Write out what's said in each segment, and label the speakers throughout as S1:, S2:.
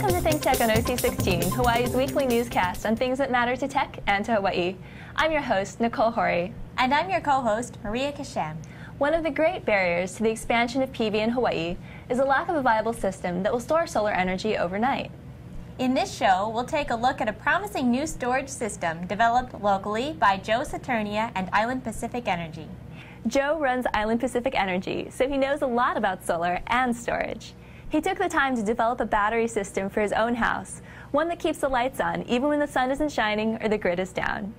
S1: Welcome to ThinkTech on OC16, Hawaii's weekly newscast on things that matter to tech and to Hawaii. I'm your host, Nicole Hori.
S2: And I'm your co-host, Maria Kashem.
S1: One of the great barriers to the expansion of PV in Hawaii is the lack of a viable system that will store solar energy overnight.
S2: In this show, we'll take a look at a promising new storage system developed locally by Joe Saturnia and Island Pacific Energy.
S1: Joe runs Island Pacific Energy, so he knows a lot about solar and storage. He took the time to develop a battery system for his own house, one that keeps the lights on even when the sun isn't shining or the grid is down.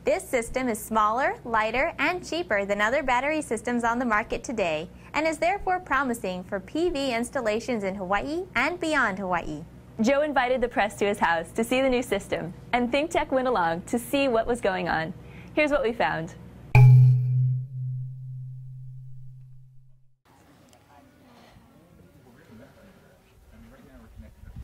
S2: This system is smaller, lighter, and cheaper than other battery systems on the market today, and is therefore promising for PV installations in Hawaii and beyond Hawaii.
S1: Joe invited the press to his house to see the new system, and ThinkTech went along to see what was going on. Here's what we found.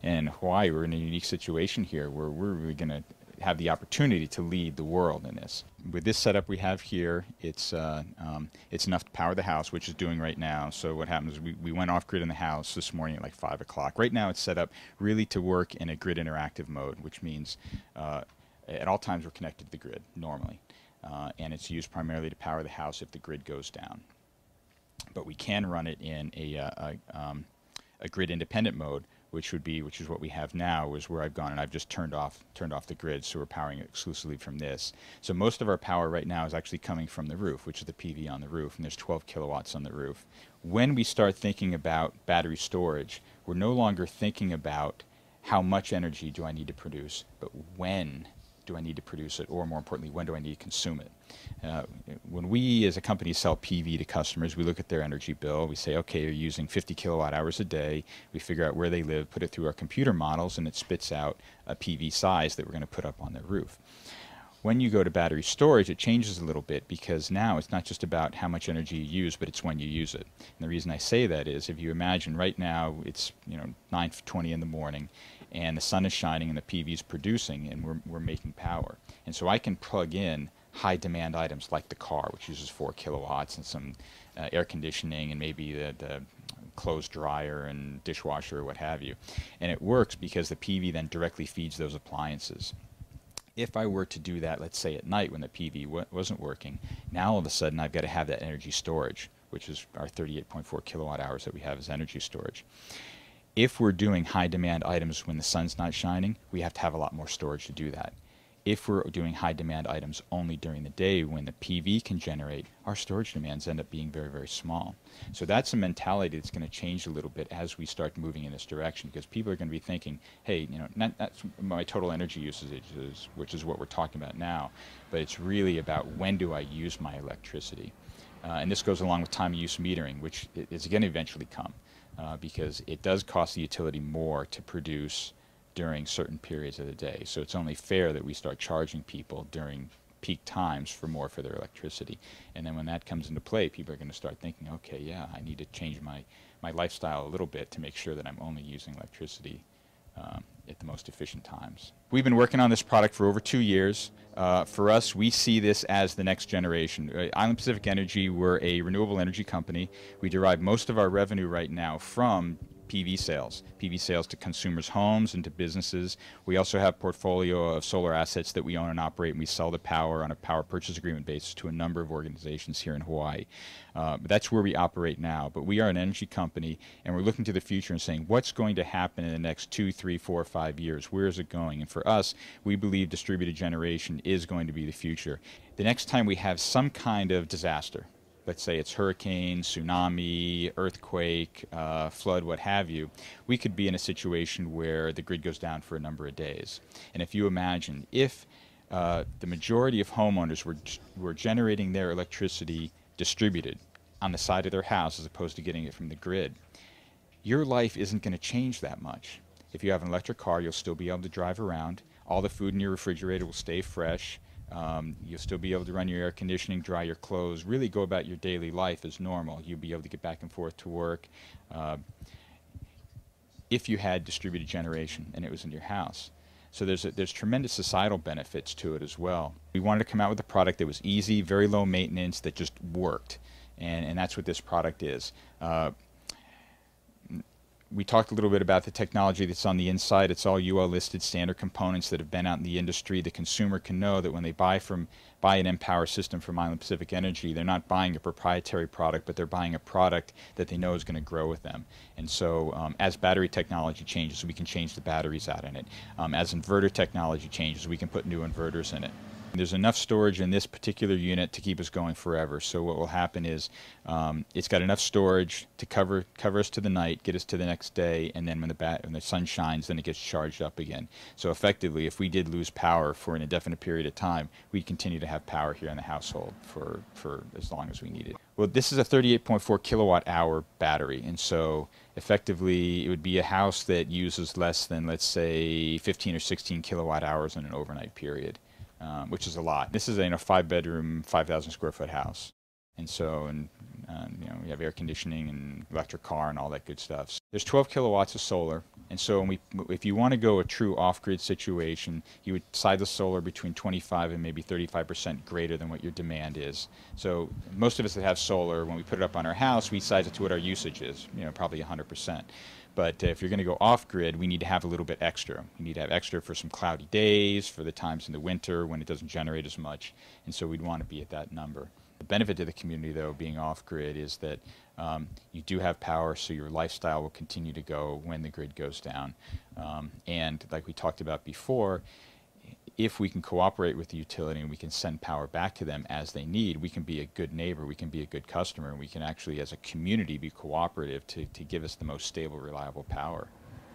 S3: In Hawaii, we're in a unique situation here where we're really going to have the opportunity to lead the world in this. With this setup we have here, it's enough to power the house, which it's doing right now. So what happens is we went off grid in the house this morning at like 5 o'clock. Right now it's set up really to work in a grid interactive mode, which means at all times we're connected to the grid normally. And it's used primarily to power the house if the grid goes down. But we can run it in a grid independent mode, which is what we have now, is where I've gone and I've just turned off the grid, so we're powering it exclusively from this. So most of our power right now is actually coming from the roof, which is the PV on the roof, and there's 12 kilowatts on the roof. When we start thinking about battery storage, we're no longer thinking about how much energy do I need to produce, but when do I need to produce it, or more importantly, when do I need to consume it? When we as a company sell PV to customers, we look at their energy bill, we say, okay, you're using 50 kilowatt hours a day, we figure out where they live, put it through our computer models, and it spits out a PV size that we're going to put up on their roof. When you go to battery storage, it changes a little bit, because now it's not just about how much energy you use, but it's when you use it. And the reason I say that is, if you imagine right now it's 9:20 in the morning, and the sun is shining and the PV is producing, and we're making power. And so I can plug in high demand items like the car, which uses 4 kilowatts, and some air conditioning, and maybe the clothes dryer and dishwasher or what have you. And it works because the PV then directly feeds those appliances. If I were to do that, let's say at night when the PV wasn't working, now all of a sudden I've got to have that energy storage, which is our 38.4 kilowatt hours that we have as energy storage. If we're doing high demand items when the sun's not shining, we have to have a lot more storage to do that. If we're doing high demand items only during the day when the PV can generate, our storage demands end up being very, very small. So that's a mentality that's going to change a little bit as we start moving in this direction, because people are going to be thinking, hey, that's my total energy usage is, which is what we're talking about now, but it's really about when do I use my electricity. And this goes along with time of use metering, which is going to eventually come. Because it does cost the utility more to produce during certain periods of the day. So it's only fair that we start charging people during peak times for more for their electricity. And then when that comes into play, people are going to start thinking, okay, yeah, I need to change my lifestyle a little bit to make sure that I'm only using electricity at the most efficient times. We've been working on this product for over 2 years. For us, we see this as the next generation. Island Pacific Energy, we're a renewable energy company. We derive most of our revenue right now from PV sales to consumers' homes and to businesses. We also have a portfolio of solar assets that we own and operate, and we sell the power on a power purchase agreement basis to a number of organizations here in Hawaii. But that's where we operate now. But we are an energy company, and we're looking to the future and saying, what's going to happen in the next 2, 3, 4, 5 years? Where is it going? And for us, we believe distributed generation is going to be the future. The next time we have some kind of disaster, let's say it's hurricane, tsunami, earthquake, flood, what have you, we could be in a situation where the grid goes down for a number of days. And if you imagine, if the majority of homeowners were generating their electricity distributed on the side of their house as opposed to getting it from the grid, your life isn't going to change that much. If you have an electric car, you'll still be able to drive around. All the food in your refrigerator will stay fresh. You'll still be able to run your air conditioning, dry your clothes, really go about your daily life as normal. You'll be able to get back and forth to work if you had distributed generation and it was in your house. So there's tremendous societal benefits to it as well. We wanted to come out with a product that was easy, very low maintenance, that just worked. And that's what this product is. We talked a little bit about the technology that's on the inside. It's all UL listed standard components that have been out in the industry. The consumer can know that when they buy an Empower system from Island Pacific Energy, they're not buying a proprietary product, but they're buying a product that they know is going to grow with them. And so as battery technology changes, we can change the batteries out in it. As inverter technology changes, we can put new inverters in it. There's enough storage in this particular unit to keep us going forever. So what will happen is it's got enough storage to cover us to the night, get us to the next day, and then when the sun shines, then it gets charged up again. So effectively, if we did lose power for an indefinite period of time, we'd continue to have power here in the household for as long as we need it. Well, this is a 38.4 kilowatt hour battery, and so effectively it would be a house that uses less than, let's say, 15 or 16 kilowatt hours in an overnight period. Which is a lot. This is a 5-bedroom, 5,000 square foot house, and so we have air conditioning and electric car and all that good stuff. So there's 12 kilowatts of solar, and so if you want to go a true off-grid situation, you would size the solar between 25 and maybe 35% greater than what your demand is. So most of us that have solar, when we put it up on our house, we size it to what our usage is, probably 100%. But if you're going to go off-grid, we need to have a little bit extra. We need to have extra for some cloudy days, for the times in the winter when it doesn't generate as much, and so we'd want to be at that number. The benefit to the community, though, being off-grid is that you do have power, so your lifestyle will continue to go when the grid goes down. And like we talked about before, if we can cooperate with the utility and we can send power back to them as they need, we can be a good neighbor, we can be a good customer, and we can actually, as a community, be cooperative to give us the most stable, reliable power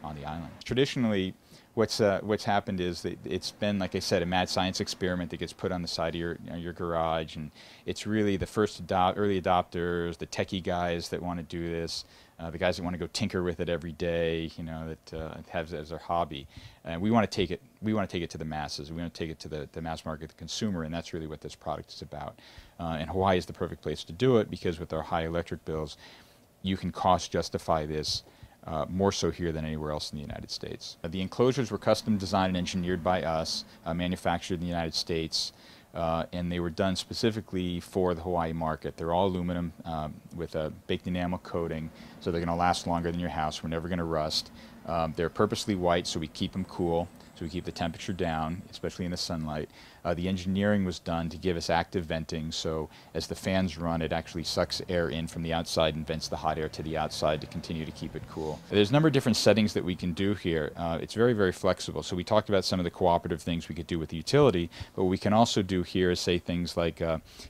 S3: on the island. Traditionally, what's happened is that it's been, like I said, a mad science experiment that gets put on the side of your garage, and it's really the first early adopters, the techie guys that want to do this, the guys that want to go tinker with it every day, that have it as their hobby. We want to take it. We want to take it to the masses. We want to take it to the mass market, the consumer, and that's really what this product is about. And Hawaii is the perfect place to do it because with our high electric bills, you can cost justify this more so here than anywhere else in the United States. The enclosures were custom designed and engineered by us, manufactured in the United States, and they were done specifically for the Hawaii market. They're all aluminum with a baked enamel coating, so they're going to last longer than your house. We're never going to rust. They're purposely white, so we keep them cool, so we keep the temperature down, especially in the sunlight. The engineering was done to give us active venting, so as the fans run, it actually sucks air in from the outside and vents the hot air to the outside to continue to keep it cool. There's a number of different settings that we can do here. It's very, very flexible. So we talked about some of the cooperative things we could do with the utility, but what we can also do here is say things like,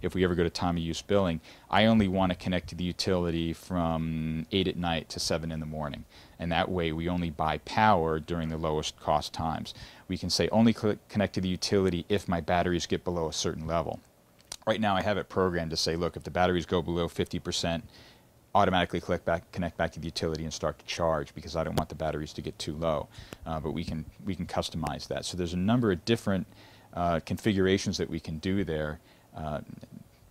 S3: if we ever go to time of use billing, I only want to connect to the utility from 8 at night to 7 in the morning. And that way we only buy power during the lowest cost times. We can say only connect to the utility if my batteries get below a certain level. Right now I have it programmed to say, look, if the batteries go below 50%, automatically connect back to the utility and start to charge because I don't want the batteries to get too low. But we can customize that. So there's a number of different configurations that we can do there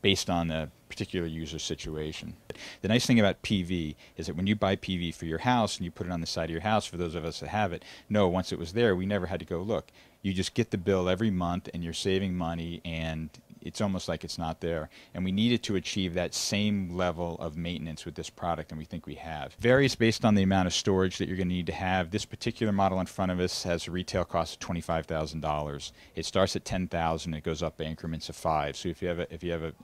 S3: based on the particular user situation. The nice thing about PV is that when you buy PV for your house and you put it on the side of your house, for those of us that have it, once it was there, we never had to go look. You just get the bill every month and you're saving money, and it's almost like it's not there. And we needed to achieve that same level of maintenance with this product, and we think we have. Varies based on the amount of storage that you're going to need to have. This particular model in front of us has a retail cost of $25,000. It starts at $10,000 and it goes up by increments of 5. So if you have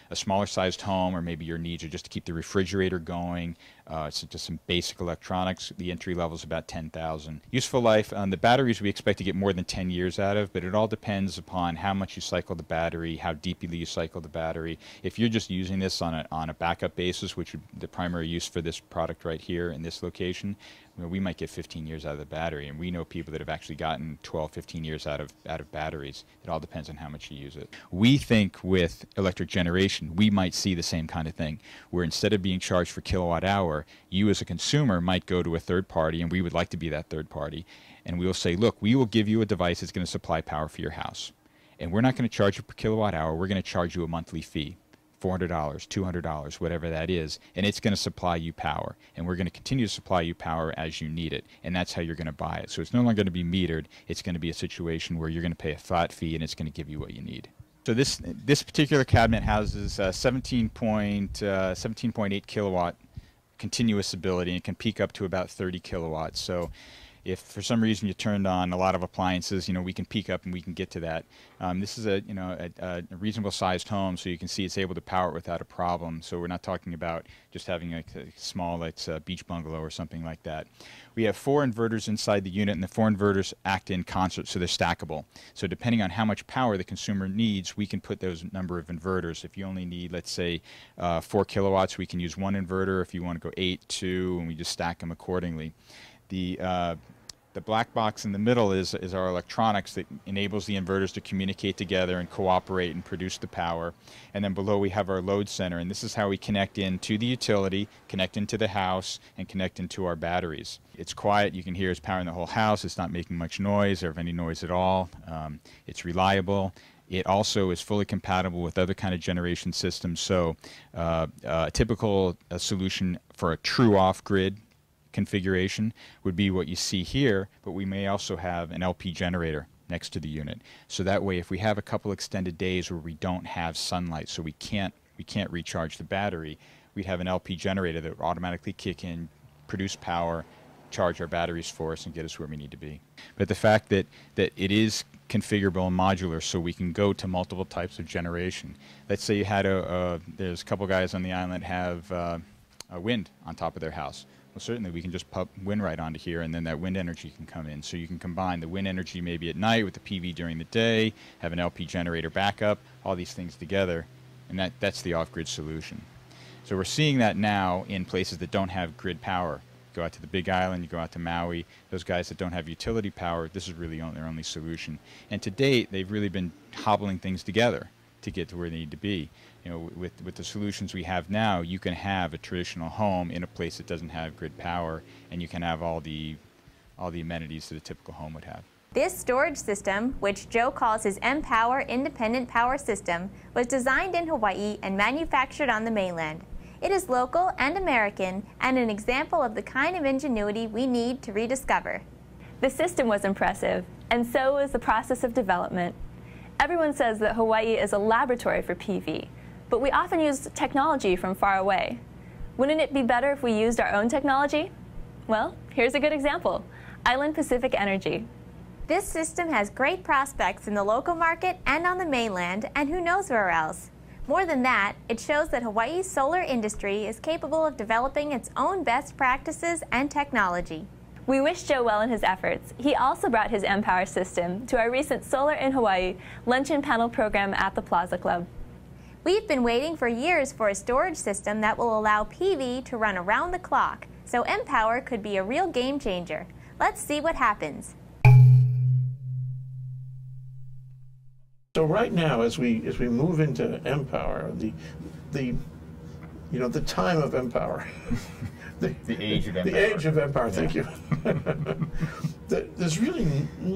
S3: a smaller sized home, or maybe your needs are just to keep the refrigerator going, it's just some basic electronics, the entry level is about $10,000. Useful life, the batteries we expect to get more than 10 years out of, but it all depends upon how much you cycle the battery, how deeply you cycle the battery. If you're just using this on a backup basis, which would be the primary use for this product right here in this location, we might get 15 years out of the battery, and we know people that have actually gotten 12, 15 years out of batteries. It all depends on how much you use it. We think with electric generation, we might see the same kind of thing, where instead of being charged for kilowatt hour, you as a consumer might go to a third party, and we would like to be that third party, and we will say, look, we will give you a device that's going to supply power for your house, and we're not going to charge you per kilowatt hour, we're going to charge you a monthly fee. $400, $200, whatever that is, and it's going to supply you power, and we're going to continue to supply you power as you need it, and that's how you're going to buy it. So it's no longer going to be metered. It's going to be a situation where you're going to pay a flat fee, and it's going to give you what you need. So this particular cabinet houses 17.8 kilowatt continuous ability, and it can peak up to about 30 kilowatts. So if for some reason you turned on a lot of appliances, we can peak up and we can get to that. This is a reasonable sized home, so you can see it's able to power it without a problem. So we're not talking about just having a small, like beach bungalow or something like that. We have 4 inverters inside the unit, and the 4 inverters act in concert, so they're stackable. So depending on how much power the consumer needs, we can put those number of inverters. If you only need, let's say, 4 kilowatts, we can use 1 inverter. If you want to go 8, 2, and we just stack them accordingly. The black box in the middle is our electronics that enables the inverters to communicate together and cooperate and produce the power. And then below we have our load center, and this is how we connect into the utility, connect into the house, and connect into our batteries. It's quiet. You can hear it's powering the whole house. It's not making much noise or any noise at all. It's reliable. It also is fully compatible with other kind of generation systems. So a typical solution for a true off-grid configuration would be what you see here, but we may also have an LP generator next to the unit. So that way, if we have a couple extended days where we don't have sunlight, so we can't recharge the battery, we'd have an LP generator that would automatically kick in, produce power, charge our batteries for us, and get us where we need to be. But the fact that it is configurable and modular, so we can go to multiple types of generation. Let's say you had there's a couple guys on the island that have a wind on top of their house. Well, certainly we can just pump wind right onto here, and then that wind energy can come in. So you can combine the wind energy maybe at night with the PV during the day, have an LP generator backup, all these things together, and that's the off-grid solution. So we're seeing that now in places that don't have grid power. You go out to the Big Island, you go out to Maui, those guys that don't have utility power, this is really their only solution. And to date, they've really been hobbling things together to get to where they need to be. With the solutions we have now, you can have a traditional home in a place that doesn't have grid power, and you can have all the amenities that a typical home would have.
S2: This storage system, which Joe calls his mPower Independent Power System, was designed in Hawaii and manufactured on the mainland. It is local and American, and an example of the kind of ingenuity we need to rediscover.
S1: The system was impressive, and so was the process of development. Everyone says that Hawaii is a laboratory for PV, but we often use technology from far away. Wouldn't it be better if we used our own technology? Well, here's a good example: Island Pacific Energy.
S2: This system has great prospects in the local market and on the mainland, and who knows where else. More than that, it shows that Hawaii's solar industry is capable of developing its own best practices and technology.
S1: We wish Joe well in his efforts. He also brought his mPower system to our recent Solar in Hawaii luncheon panel program at the Plaza Club.
S2: We've been waiting for years for a storage system that will allow PV to run around the clock, so mPower could be a real game changer. Let's see what happens.
S4: So right now, as we move into mPower, the time of mPower,
S3: the age of mPower.
S4: The age of mPower. Thank you. There's really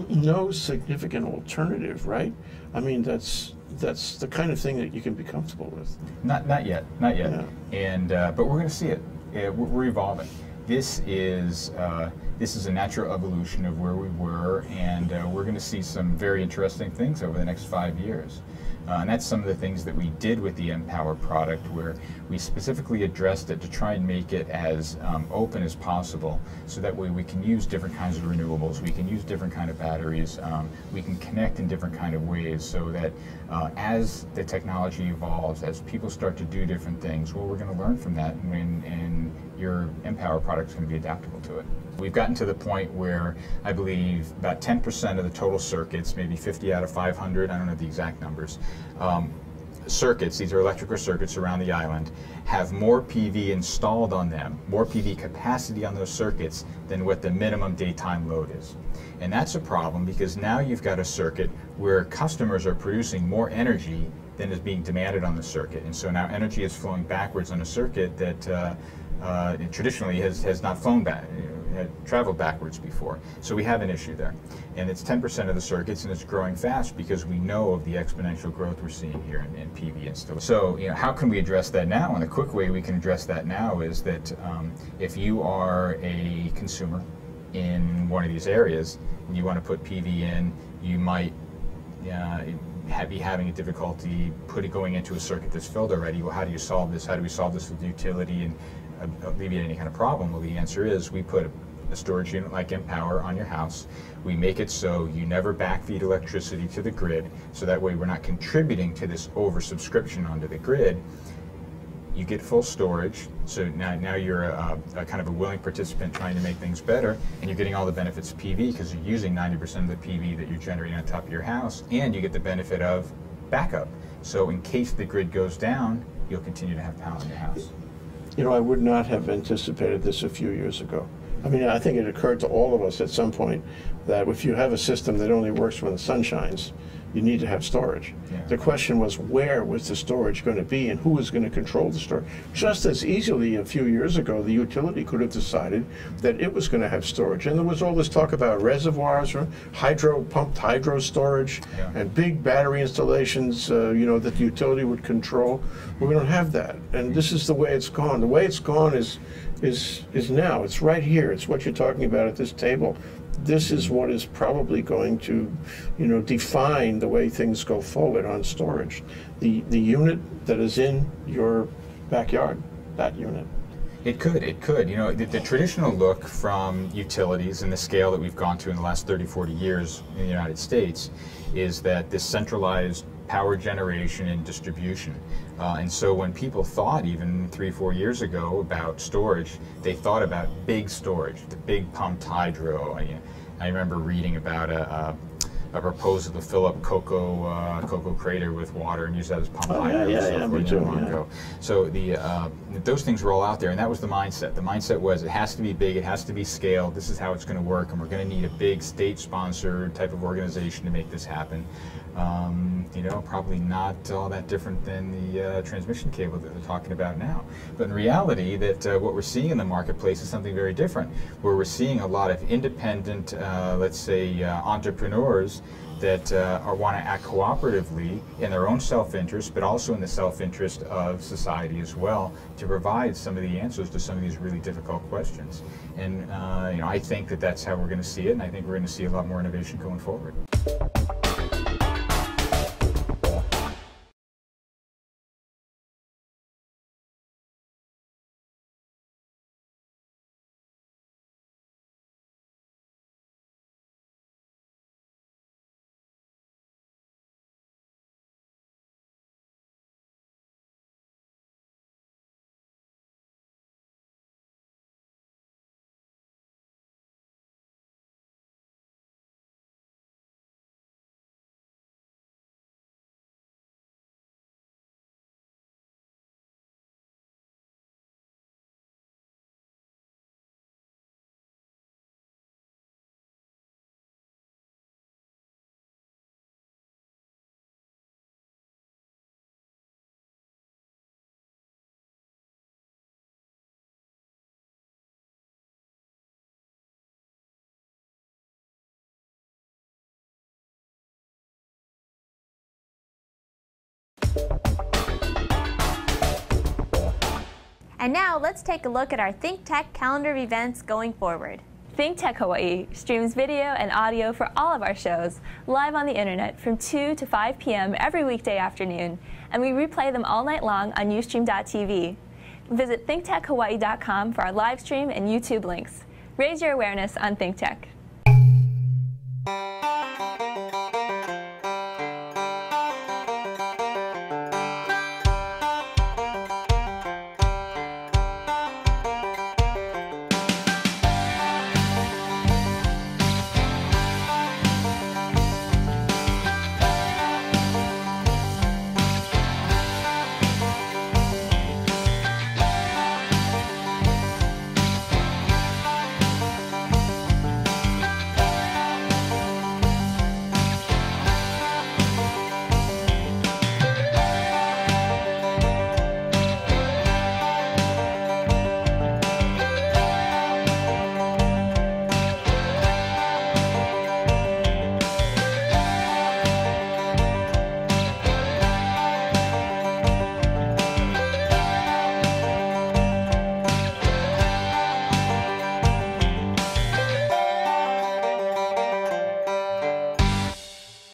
S4: no significant alternative, right? I mean, that's the kind of thing that you can be comfortable with.
S3: Not yet.
S4: Yeah.
S3: And but we're going to see it. We're evolving. This is a natural evolution of where we were, and we're going to see some very interesting things over the next 5 years. And that's some of the things that we did with the mPower product, where we specifically addressed it to try and make it as open as possible, so that way we can use different kinds of renewables, we can use different kind of batteries, we can connect in different kind of ways, so that as the technology evolves, as people start to do different things, well, we're going to learn from that, and your mPower product is going to be adaptable to it. We've gotten to the point where I believe about 10% of the total circuits, maybe 50 out of 500, I don't know the exact numbers, circuits, these are electrical circuits around the island, have more PV installed on them, more PV capacity on those circuits than what the minimum daytime load is. And that's a problem, because now you've got a circuit where customers are producing more energy than is being demanded on the circuit. And so now energy is flowing backwards on a circuit that it traditionally has not flown back, had traveled backwards before. So we have an issue there. And it's 10% of the circuits, and it's growing fast because we know of the exponential growth we're seeing here in PV installation. So, how can we address that now? And the quick way we can address that now is that if you are a consumer in one of these areas and you want to put PV in, you might be having a difficulty going into a circuit that's filled already. Well, how do you solve this? How do we solve this with the utility? And alleviate any kind of problem? Well, the answer is we put a storage unit like Empower on your house. We make it so you never backfeed electricity to the grid, so that way we're not contributing to this oversubscription onto the grid. You get full storage, so now you're a kind of a willing participant trying to make things better, and you're getting all the benefits of PV because you're using 90% of the PV that you're generating on top of your house, and you get the benefit of backup. So in case the grid goes down, you'll continue to have power in your house.
S4: You know, I would not have anticipated this a few years ago. I mean, I think it occurred to all of us at some point that if you have a system that only works when the sun shines, you need to have storage.
S3: Yeah.
S4: The question was, where was the storage going to be and who was going to control the storage? Just as easily a few years ago, the utility could have decided that it was going to have storage. And there was all this talk about reservoirs or pumped hydro storage,
S3: yeah,
S4: and big battery installations, you know, that the utility would control. But we don't have that. And this is the way it's gone. The way it's gone is now. It's right here. It's what you're talking about at this table. This is what is probably going to, you know, define the way things go forward on storage. The unit that is in your backyard, that unit.
S3: It could. You know, the traditional look from utilities and the scale that we've gone to in the last 30, 40 years in the United States is that this centralized power generation and distribution. And so when people thought even 3, 4 years ago about storage, they thought about big storage, the big pumped hydro. I remember reading about a proposal to fill up cocoa crater with water and use that as pumped hydro.
S4: Me too.
S3: So those things were all out there, and that was the mindset. The mindset was it has to be big, it has to be scaled, this is how it's going to work, and we're going to need a big state-sponsored type of organization to make this happen. You know, probably not all that different than the transmission cable that they're talking about now. But in reality, that what we're seeing in the marketplace is something very different, where we're seeing a lot of independent, let's say, entrepreneurs that want to act cooperatively in their own self-interest, but also in the self-interest of society as well, to provide some of the answers to some of these really difficult questions. And you know, I think that that's how we're going to see it, and I think we're going to see a lot more innovation going forward.
S2: And now let's take a look at our ThinkTech calendar of events going forward.
S1: ThinkTech Hawaii streams video and audio for all of our shows live on the internet from 2 to 5 p.m. every weekday afternoon, and we replay them all night long on Ustream.tv. Visit ThinkTechHawaii.com for our live stream and YouTube links. Raise your awareness on ThinkTech.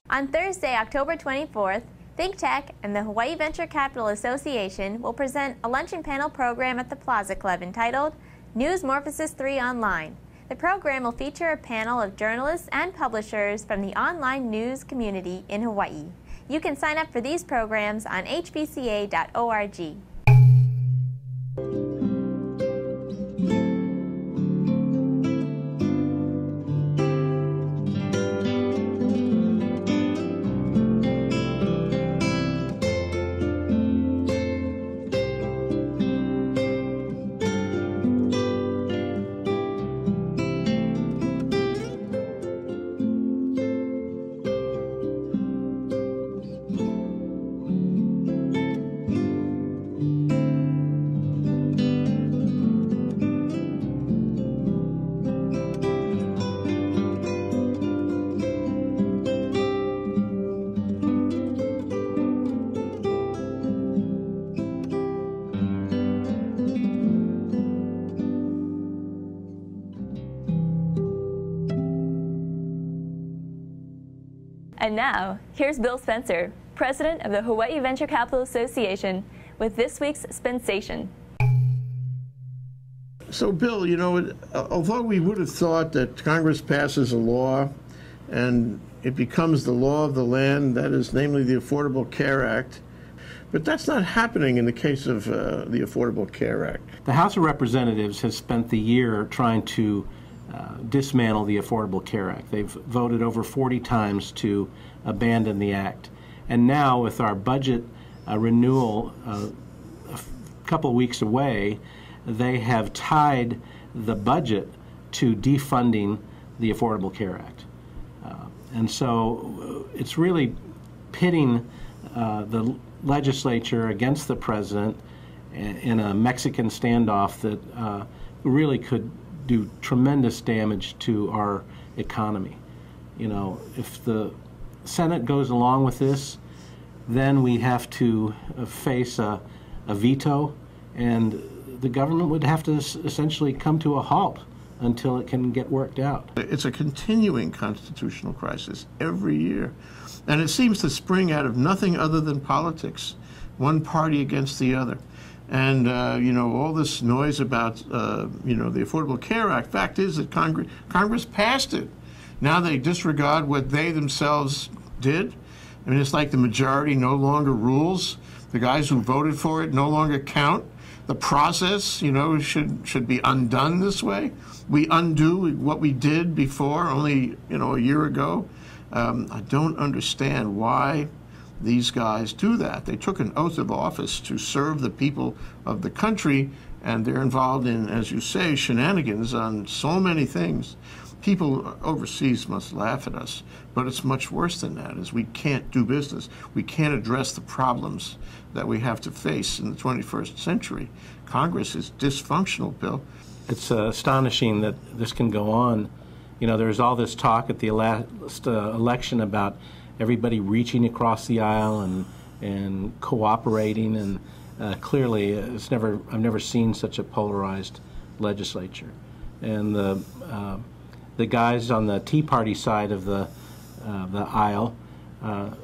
S2: On Thursday, October 24th, ThinkTech and the Hawaii Venture Capital Association will present a luncheon panel program at the Plaza Club entitled Newsmorphosis 3 Online. The program will feature a panel of journalists and publishers from the online news community in Hawaii. You can sign up for these programs on hbca.org.
S1: And now, here's Bill Spencer, president of the Hawaii Venture Capital Association, with this week's Spensation.
S4: So, Bill, you know, although we would have thought that Congress passes a law and it becomes the law of the land, that is, namely the Affordable Care Act, but that's not happening in the case of the Affordable Care Act.
S5: The House of Representatives has spent the year trying to dismantle the Affordable Care Act. They've voted over 40 times to abandon the act. And now, with our budget renewal a couple weeks away, they have tied the budget to defunding the Affordable Care Act. And so it's really pitting the legislature against the president in a Mexican standoff that really could do tremendous damage to our economy. You know, if the Senate goes along with this, then we have to face a veto, and the government would have to essentially come to a halt until it can get worked out.
S4: It's a continuing constitutional crisis every year, and it seems to spring out of nothing other than politics, one party against the other. And, you know, all this noise about, you know, the Affordable Care Act, fact is that Congress passed it. Now they disregard what they themselves did. I mean, it's like the majority no longer rules. The guys who voted for it no longer count. The process, you know, should be undone this way. We undo what we did before, only, you know, a year ago. I don't understand why these guys do that. They took an oath of office to serve the people of the country, and they're involved in, as you say, shenanigans on so many things. People overseas must laugh at us, but it's much worse than that, is we can't do business. We can't address the problems that we have to face in the 21st century. Congress is dysfunctional, Bill.
S5: It's astonishing that this can go on. You know, there's all this talk at the last election about everybody reaching across the aisle and cooperating, and clearly I've never seen such a polarized legislature. And the guys on the Tea Party side of the aisle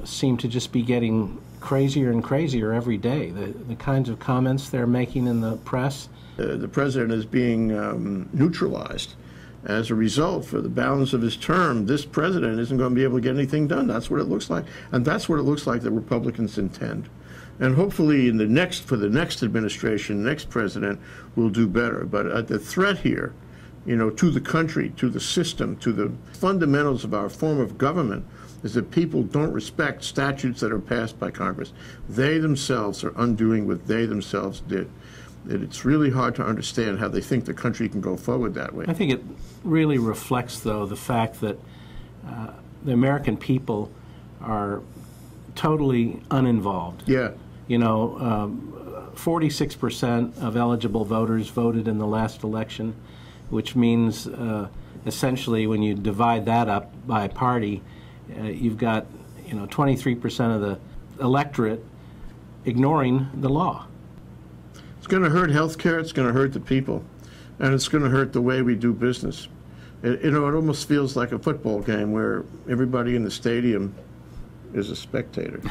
S5: seem to just be getting crazier and crazier every day. The kinds of comments they're making in the press.
S4: The president is being neutralized. As a result, for the balance of his term, this president isn't going to be able to get anything done. That's what it looks like. And that's what it looks like the Republicans intend. And hopefully in for the next administration, next president will do better. But the threat here, you know, to the country, to the system, to the fundamentals of our form of government, is that people don't respect statutes that are passed by Congress. They themselves are undoing what they themselves did. It's really hard to understand how they think the country can go forward that way.
S5: I think it really reflects, though, the fact that the American people are totally uninvolved.
S4: Yeah.
S5: You know, 46% of eligible voters voted in the last election, which means essentially when you divide that up by party, you've got, you know, 23% of the electorate ignoring the law.
S4: It's going to hurt health care, it's going to hurt the people, and it's going to hurt the way we do business. You know, it almost feels like a football game where everybody in the stadium is a spectator.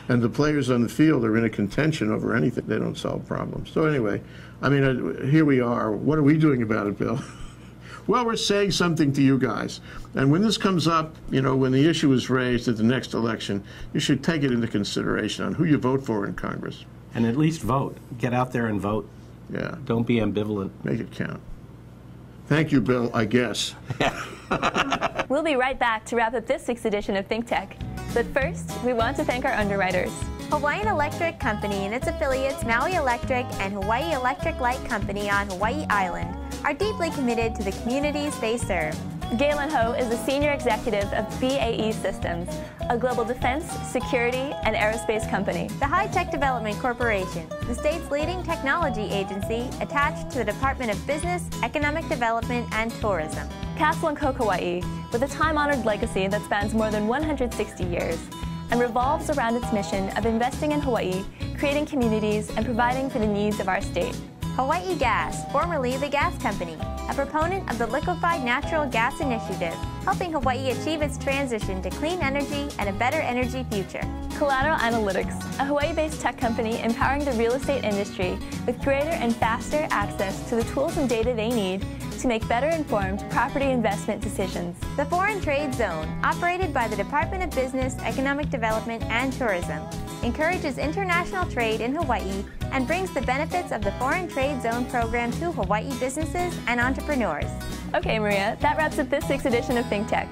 S4: And the players on the field are in a contention over anything. They don't solve problems. So anyway, I mean, here we are. What are we doing about it, Bill? Well, we're saying something to you guys. And when this comes up, you know, when the issue is raised at the next election, you should take it into consideration on who you vote for in Congress.
S5: And at least vote. Get out there and vote.
S4: Yeah.
S5: Don't be ambivalent.
S4: Make it count. Thank you, Bill, I guess.
S1: We'll be right back to wrap up this week's edition of ThinkTech. But first, we want to thank our underwriters.
S2: Hawaiian Electric Company and its affiliates Maui Electric and Hawaii Electric Light Company on Hawaii Island are deeply committed to the communities they serve.
S1: Galen Ho is a senior executive of BAE Systems, a global defense, security, and aerospace company.
S2: The High Tech Development Corporation, the state's leading technology agency attached to the Department of Business, Economic Development, and Tourism.
S1: Castle and Coke Hawaii, with a time-honored legacy that spans more than 160 years and revolves around its mission of investing in Hawaii, creating communities, and providing for the needs of our state.
S2: Hawaii Gas, formerly the Gas Company, a proponent of the Liquefied Natural Gas Initiative, helping Hawaii achieve its transition to clean energy and a better energy future.
S1: Collateral Analytics, a Hawaii-based tech company empowering the real estate industry with greater and faster access to the tools and data they need to make better informed property investment decisions.
S2: The Foreign Trade Zone, operated by the Department of Business, Economic Development, and Tourism, encourages international trade in Hawaii and brings the benefits of the Foreign Trade Zone program to Hawaii businesses and entrepreneurs.
S1: Okay, Maria, that wraps up this week's edition of ThinkTech.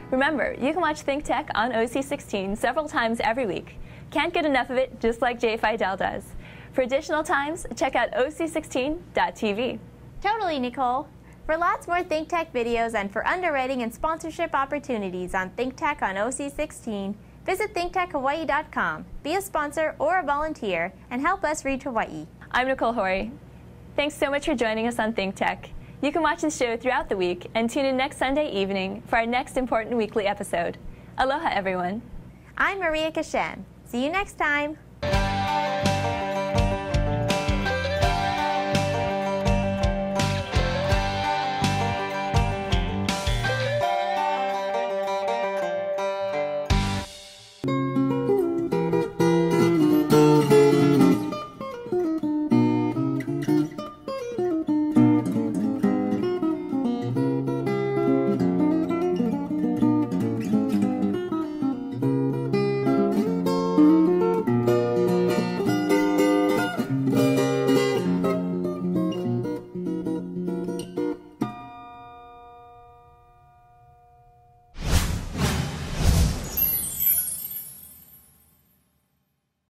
S1: Remember, you can watch ThinkTech on OC16 several times every week. Can't get enough of it, just like Jay Fidel does. For additional times, check out OC16.tv.
S2: Totally, Nicole. For lots more ThinkTech videos and for underwriting and sponsorship opportunities on ThinkTech on OC16, visit ThinkTechHawaii.com, be a sponsor or a volunteer, and help us reach Hawaii.
S1: I'm Nicole Hori. Thanks so much for joining us on ThinkTech. You can watch the show throughout the week and tune in next Sunday evening for our next important weekly episode. Aloha, everyone.
S2: I'm Maria Kashem. See you next time.